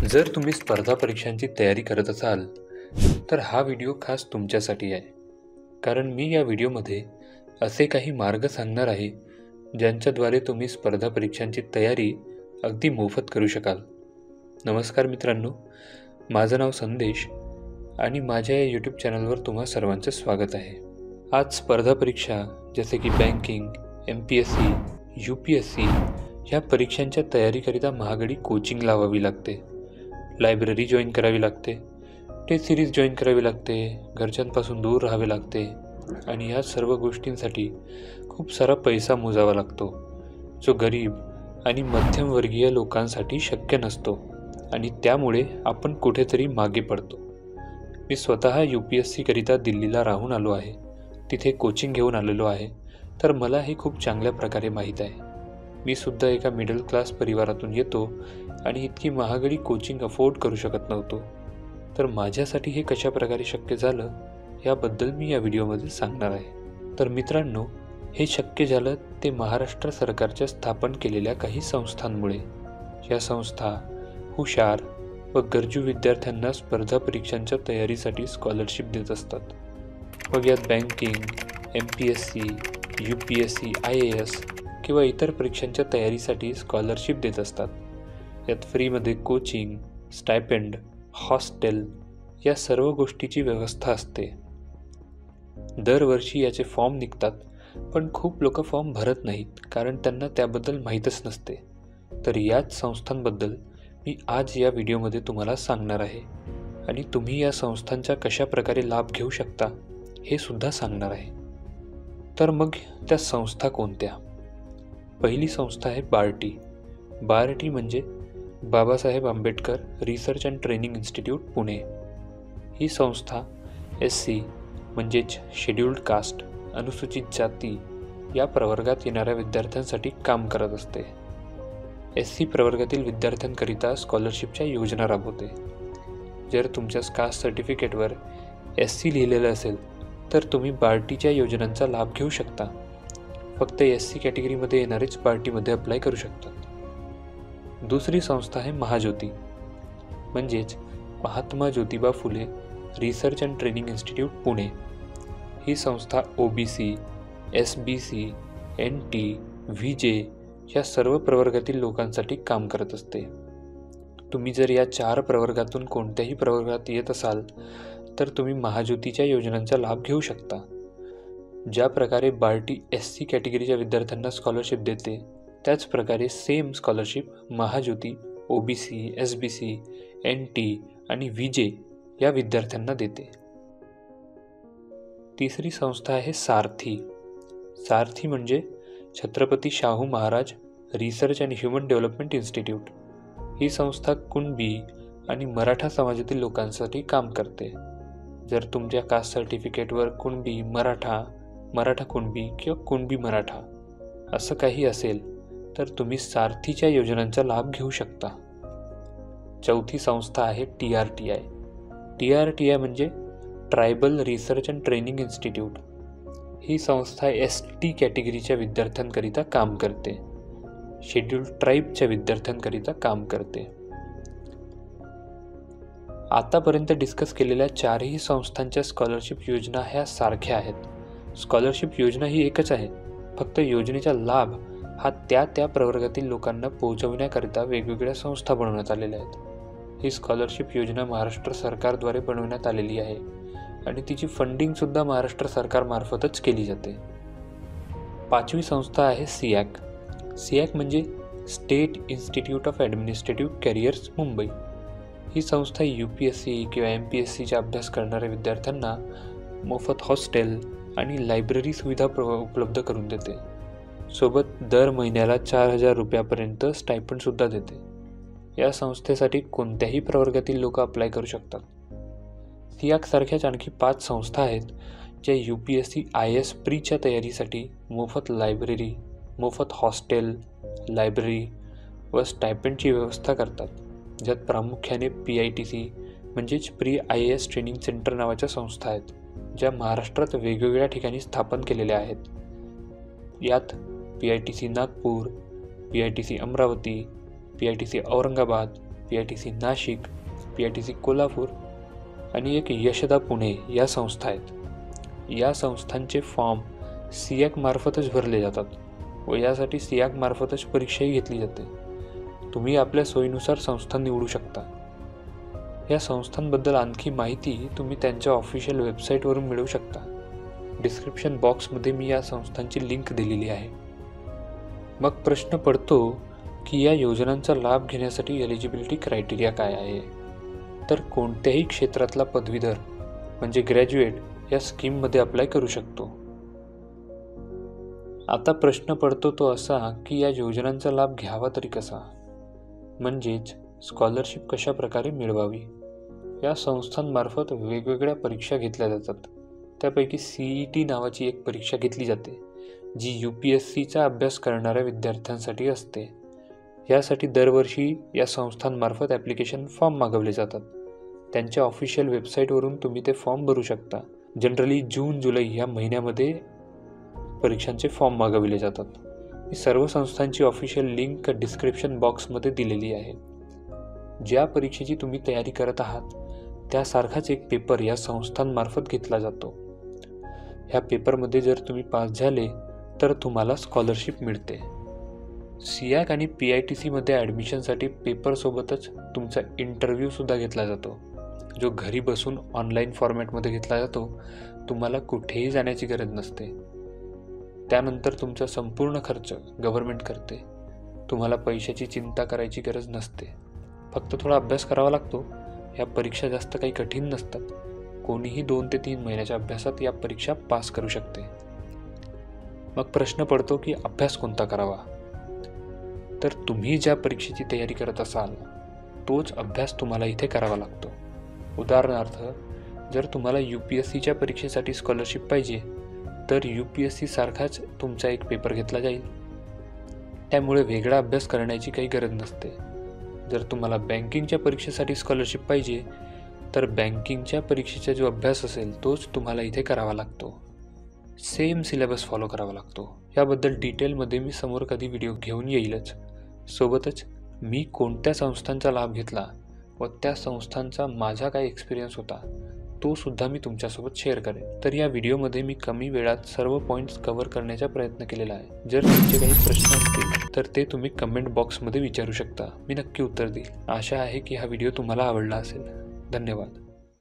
जर तुम्ही स्पर्धा परीक्षांची तयारी करत असाल तर हा व्हिडिओ खास तुमच्यासाठी आहे. कारण मी या व्हिडिओमध्ये असे काही मार्ग सांगणार आहे ज्यांच्याद्वारे तुम्ही स्पर्धा परीक्षांची तयारी अगदी मोफत करू शकाल. नमस्कार मित्रांनो, माझं नाव संदेश आणि माझ्या या यूट्यूब चॅनलवर तुम्हा सर्वांचं स्वागत आहे. आज स्पर्धा परीक्षा जसे की बँकिंग, MPSC, UPSC ह्या परीक्षांच्या तयारीकरिता महागडी कोचिंग लावावी लागते, लायब्ररी जॉईन करावी लागते, टेस्ट सिरीज जॉईन करावी लागते, घरच्यांपासून दूर राहावे लागते आणि या सर्व गोष्टींसाठी खूप सारा पैसा मोजावा लागतो, जो गरीब आणि मध्यमवर्गीय लोकांसाठी शक्य नसतो आणि त्यामुळे आपण कुठेतरी मागे पडतो. मी स्वतः UPSC करिता दिल्लीला राहून आलो आहे, तिथे कोचिंग घेऊन आलेलो आहे, तर मला हे खूप चांगल्या प्रकारे माहीत आहे. मी सुद्धा एका मिडल क्लास परिवारातून येतो आणि इतकी महागडी कोचिंग अफोर्ड करू शकत नव्हतो. तर माझ्यासाठी हे कशा प्रकारे शक्य झालं याबद्दल मी या व्हिडिओमध्ये सांगणार आहे. तर मित्रांनो, हे शक्य झालं ते महाराष्ट्र सरकारच्या स्थापन केलेल्या काही संस्थांमुळे. या संस्था हुशार व गरजू विद्यार्थ्यांना स्पर्धा परीक्षांच्या तयारीसाठी स्कॉलरशिप देत असतात. मग यात बँकिंग, MPSC, UPSC, IAS किंवा इतर परीक्षांच्या तयारीसाठी स्कॉलरशिप देत असतात. यात फ्रीमध्ये कोचिंग, स्टायपेंड, हॉस्टेल या सर्व गोष्टीची व्यवस्था असते. दरवर्षी याचे फॉर्म निघतात, पण खूप लोक फॉर्म भरत नाहीत कारण त्यांना त्याबद्दल माहीतच नसते. तर याच संस्थांबद्दल मी आज या व्हिडिओमध्ये तुम्हाला सांगणार आहे आणि तुम्ही या संस्थांचा कशा प्रकारे लाभ घेऊ शकता हे सुद्धा सांगणार आहे. तर मग त्या संस्था कोणत्या? पहिली संस्था आहे बार्टी. बार्टी म्हणजे Babasaheb Ambedkar research and training institute, Pune. ही संस्था SC म्हणजेच शेड्यूल्ड कास्ट, अनुसूचित जाती या प्रवर्गात येणाऱ्या विद्यार्थ्यांसाठी काम करत असते. SC प्रवर्गातील विद्यार्थ्यांकरिता स्कॉलरशिपच्या योजना राबवते. जर तुमच्या कास्ट सर्टिफिकेटवर SC लिहिलेलं असेल तर तुम्ही बार्टीच्या योजनांचा लाभ घेऊ शकता. फक्त SC कॅटेगरीमध्ये येणारेच बार्टीमध्ये अप्लाय करू शकतात. दुसरी संस्था आहे महाज्योती म्हणजेच Mahatma Jyotiba Phule research and training institute, Pune. ही संस्था OBC, SBC, NT, VJ या सर्व प्रवर्गातील लोकांसाठी काम करत असते. तुम्ही जर या 4 प्रवर्गातून कोणत्याही प्रवर्गात येत असाल तर तुम्ही महाज्योतीच्या योजनांचा लाभ घेऊ शकता. ज्या प्रकारे बार्टी SC कॅटेगरीच्या विद्यार्थ्यांना स्कॉलरशिप देते त्याच प्रकारे same scholarship Mahajyoti OBC, SBC, NT आणि VJ या विद्यार्थ्यांना देते. तिसरी संस्था आहे सारथी. सारथी म्हणजे Chhatrapati Shahu Maharaj research and human development institute. ही संस्था कुणबी आणि मराठा समाजातील लोकांसाठी काम करते. जर तुमच्या कास्ट सर्टिफिकेटवर कुणबी मराठा, मराठा कुणबी किंवा कुणबी मराठा असं काही असेल तर तुम्ही सारथीच्या योजनांचा लाभ घेऊ शकता. चौथी संस्था आहे TRTI. TRTI म्हणजे tribal research and training institute. ही संस्था ST कॅटेगरीच्या विद्यार्थ्यांकरिता काम करते, शेड्यूल्ड ट्राईबच्या विद्यार्थ्यांकरिता काम करते. आतापर्यंत डिस्कस केलेल्या 4ही संस्थांच्या स्कॉलरशिप योजना ह्या सारख्या आहेत. स्कॉलरशिप योजना ही एकच आहे, फक्त योजनेचा लाभ हा त्या प्रवर्गातील लोकांना पोहोचवण्याकरिता वेगवेगळ्या संस्था बनवण्यात आलेल्या आहेत. ही स्कॉलरशिप योजना महाराष्ट्र सरकारद्वारे बनवण्यात आलेली आहे आणि तिची फंडिंगसुद्धा महाराष्ट्र सरकारमार्फतच केली जाते. 5वी संस्था आहे SIAC. SIAC म्हणजे state institute of administrative careers, Mumbai. ही संस्था UPSC किंवा MPSCचा अभ्यास करणाऱ्या विद्यार्थ्यांना मोफत हॉस्टेल आणि लायब्ररी सुविधा उपलब्ध करून देते. सोबत दर महिन्याला 4,000 रुपयापर्यंत स्टायपंडसुद्धा देते. या संस्थेसाठी कोणत्याही प्रवर्गातील लोक अप्लाय करू शकतात. SIAC सारख्याच आणखी 5 संस्था आहेत ज्या UPSC IAS प्रीच्या तयारीसाठी मोफत लायब्ररी, मोफत हॉस्टेल, लायब्ररी व स्टायपेंडची व्यवस्था करतात. ज्यात प्रामुख्याने PITC म्हणजेच प्री IAS ट्रेनिंग सेंटर नावाच्या संस्था आहेत, ज्या महाराष्ट्रात वेगवेगळ्या ठिकाणी स्थापन केलेल्या आहेत. यात PITC Nagpur, PITC Amravati, PITC Aurangabad, PITC Nashik, PITC Kolhapur आणि एक यशदा पुणे या संस्था आहेत. या संस्थांचे फॉर्म SIAC मार्फतच भरले जातात व यासाठी SIAC मार्फतच परीक्षाही घेतली जाते. तुम्ही आपल्या सोयीनुसार संस्था निवडू शकता. या संस्थांबद्दल आणखी माहिती तुम्ही त्यांच्या ऑफिशियल वेबसाईटवरून मिळवू शकता. डिस्क्रिप्शन बॉक्समध्ये मी या संस्थांची लिंक दिलेली आहे. मग प्रश्न पडतो की या योजनांचा लाभ घेण्यासाठी एलिजिबिलिटी क्रायटेरिया काय आहे? तर कोणत्याही क्षेत्रातला पदवीधर म्हणजे ग्रॅज्युएट या स्कीममध्ये अप्लाय करू शकतो. आता प्रश्न पडतो तो असा की या योजनांचा लाभ घ्यावा तरी कसा, म्हणजेच स्कॉलरशिप कशा प्रकारे मिळवावी. या संस्थांमार्फत वेगवेगळ्या परीक्षा घेतल्या जातात. त्यापैकी CET नावाची एक परीक्षा घेतली जाते जी UPSCचा अभ्यास करणाऱ्या विद्यार्थ्यांसाठी असते. यासाठी दरवर्षी या संस्थांमार्फत ॲप्लिकेशन फॉर्म मागवले जातात. त्यांच्या ऑफिशियल वेबसाईटवरून तुम्ही ते फॉर्म भरू शकता. जनरली जून-जुलै या महिन्यामध्ये परीक्षांचे फॉर्म मागवले जातात. ही सर्व संस्थांची ऑफिशियल लिंक डिस्क्रिप्शन बॉक्समध्ये दिलेली आहे. ज्या परीक्षेची तुम्ही तयारी करत आहात त्यासारखाच एक पेपर या संस्थांमार्फत घेतला जातो. ह्या पेपरमध्ये जर तुम्ही पास झाले तर तुम्हाला स्कॉलरशिप मिळते. SIAC आणि PITCमध्ये ॲडमिशनसाठी पेपरसोबतच तुमचा इंटरव्ह्यूसुद्धा घेतला जातो, जो घरी बसून ऑनलाईन फॉर्मॅटमध्ये घेतला जातो. तुम्हाला कुठेही जाण्याची गरज नसते. त्यानंतर तुमचा संपूर्ण खर्च गव्हर्नमेंट करते. तुम्हाला पैशाची चिंता करायची गरज नसते. फक्त थोडा अभ्यास करावा लागतो. या परीक्षा जास्त काही कठीण नसतात. कोणीही 2 ते 3 महिन्याच्या अभ्यासात या परीक्षा पास करू शकते. मग प्रश्न पडतो की अभ्यास कोणता करावा? तर तुम्ही ज्या परीक्षेची तयारी करत असाल तोच अभ्यास तुम्हाला इथे करावा लागतो. उदाहरणार्थ, जर तुम्हाला UPSCच्या परीक्षेसाठी स्कॉलरशिप पाहिजे तर UPSC सारखाच तुमचा एक पेपर घेतला जाईल. त्यामुळे वेगळा अभ्यास करण्याची काही गरज नसते. जर तुम्हाला बँकिंगच्या परीक्षेसाठी स्कॉलरशिप पाहिजे तर बँकिंगच्या परीक्षेचा जो अभ्यास असेल तोच तुम्हाला इथे करावा लागतो. सेम सिलेबस फॉलो करावा लागतो. याबद्दल डिटेलमध्ये मी समोर कधी व्हिडिओ घेऊन येईलच. सोबतच मी कोणत्या संस्थांचा लाभ घेतला व त्या संस्थांचा माझा काय एक्सपिरियन्स होता तो सुद्धा मी तुमच्यासोबत शेअर करेन. तर या व्हिडिओमध्ये मी कमी वेळात सर्व पॉईंट्स कव्हर करण्याचा प्रयत्न केलेला आहे. जर तुमचे काही प्रश्न असतील तर ते तुम्ही कमेंट बॉक्समध्ये विचारू शकता. मी नक्की उत्तर देईल. आशा आहे की हा व्हिडिओ तुम्हाला आवडला असेल. धन्यवाद.